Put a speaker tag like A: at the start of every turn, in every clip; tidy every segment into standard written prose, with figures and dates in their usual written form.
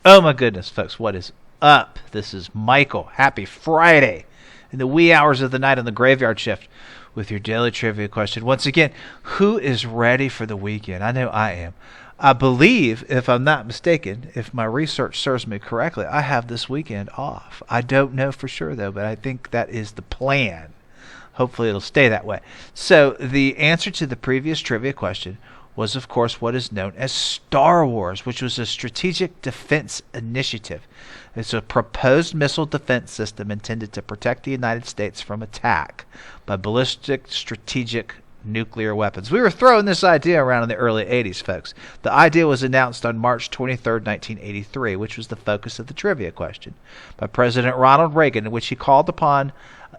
A: Oh my goodness, folks, what is up? This is Michael. Happy Friday in the wee hours of the night on the graveyard shift with your daily trivia question. Once again, who is ready for the weekend? I know I am. I believe, if I'm not mistaken, if my research serves me correctly, I have this weekend off. I don't know for sure, though, but I think that is the plan. Hopefully it'll stay that way. So the answer to the previous trivia question was, of course, what is known as Star Wars, which was a strategic defense initiative. It's a proposed missile defense system intended to protect the United States from attack by ballistic strategic nuclear weapons. We were throwing this idea around in the early 80s, folks. The idea was announced on March 23, 1983, which was the focus of the trivia question, by President Ronald Reagan, in which he called upon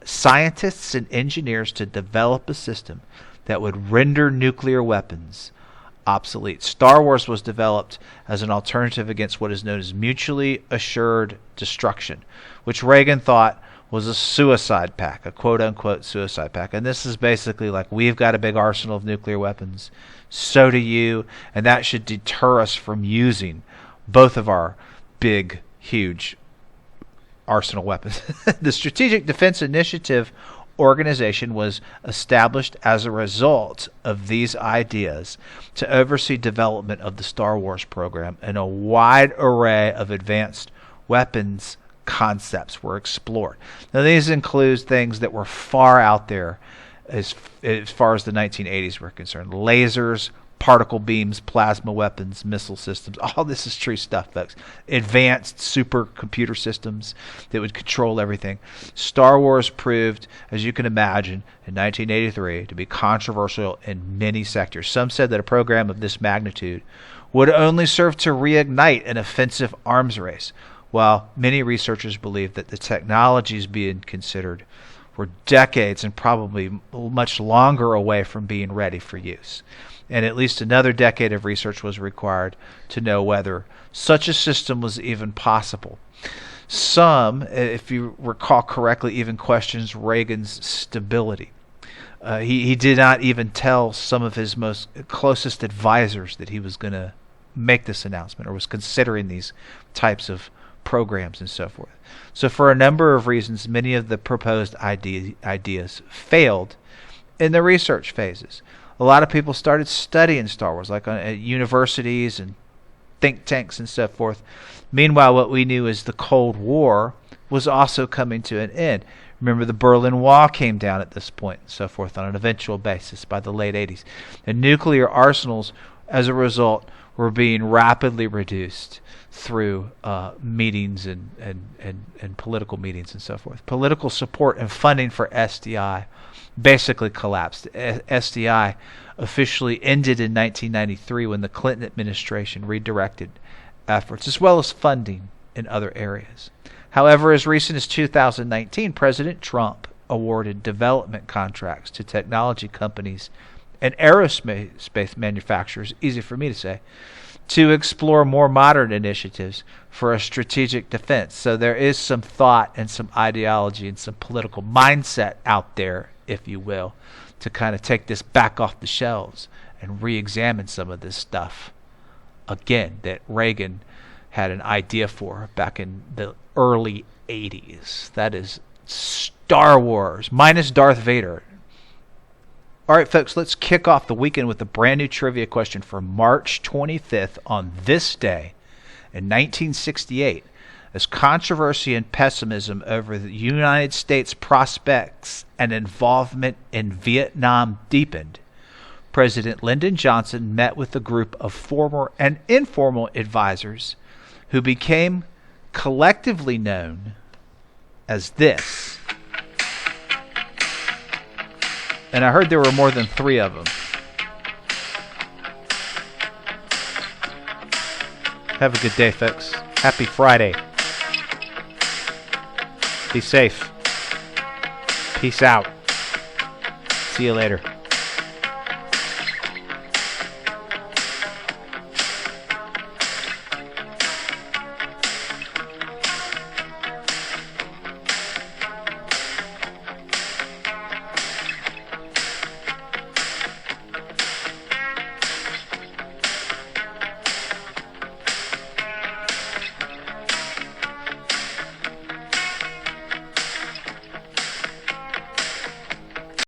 A: scientists and engineers to develop a system that would render nuclear weapons obsolete. Star Wars was developed as an alternative against what is known as mutually assured destruction, which Reagan thought was a suicide pact, a quote-unquote suicide pact. And this is basically like, we've got a big arsenal of nuclear weapons, so do you, and that should deter us from using both of our big, huge arsenal weapons. The Strategic Defense Initiative organization was established as a result of these ideas to oversee development of the Star Wars program, and a wide array of advanced weapons concepts were explored. Now, these include things that were far out there as far as the 1980s were concerned: lasers, particle beams, plasma weapons, missile systems. All this is true stuff, folks. Advanced supercomputer systems that would control everything. Star Wars proved, as you can imagine, in 1983 to be controversial in many sectors. Some said that a program of this magnitude would only serve to reignite an offensive arms race, while many researchers believed that the technologies being considered were decades and probably much longer away from being ready for use. And at least another decade of research was required to know whether such a system was even possible. Some, if you recall correctly, even questions Reagan's stability. He did not even tell some of his most closest advisors that he was going to make this announcement or was considering these types of programs and so forth. So for a number of reasons, many of the proposed ideas failed in the research phases. A lot of people started studying Star Wars, like at universities and think tanks and so forth. Meanwhile, what we knew as the Cold War was also coming to an end. Remember, the Berlin Wall came down at this point and so forth on an eventual basis by the late 80s. And nuclear arsenals, as a result, were being rapidly reduced through meetings and political meetings and so forth. Political support and funding for SDI basically collapsed. SDI officially ended in 1993 when the Clinton administration redirected efforts, as well as funding in other areas. However, as recent as 2019, President Trump awarded development contracts to technology companies and aerospace manufacturers, easy for me to say, to explore more modern initiatives for a strategic defense. So there is some thought and some ideology and some political mindset out there, if you will, to kind of take this back off the shelves and re-examine some of this stuff again that Reagan had an idea for back in the early 80s. That is Star Wars, minus Darth Vader. All right, folks, let's kick off the weekend with a brand new trivia question for March 25th on this day in 1968. As controversy and pessimism over the United States prospects and involvement in Vietnam deepened, President Lyndon Johnson met with a group of formal and informal advisors who became collectively known as this. And I heard there were more than 3 of them. Have a good day, folks. Happy Friday. Be safe. Peace out. See you later.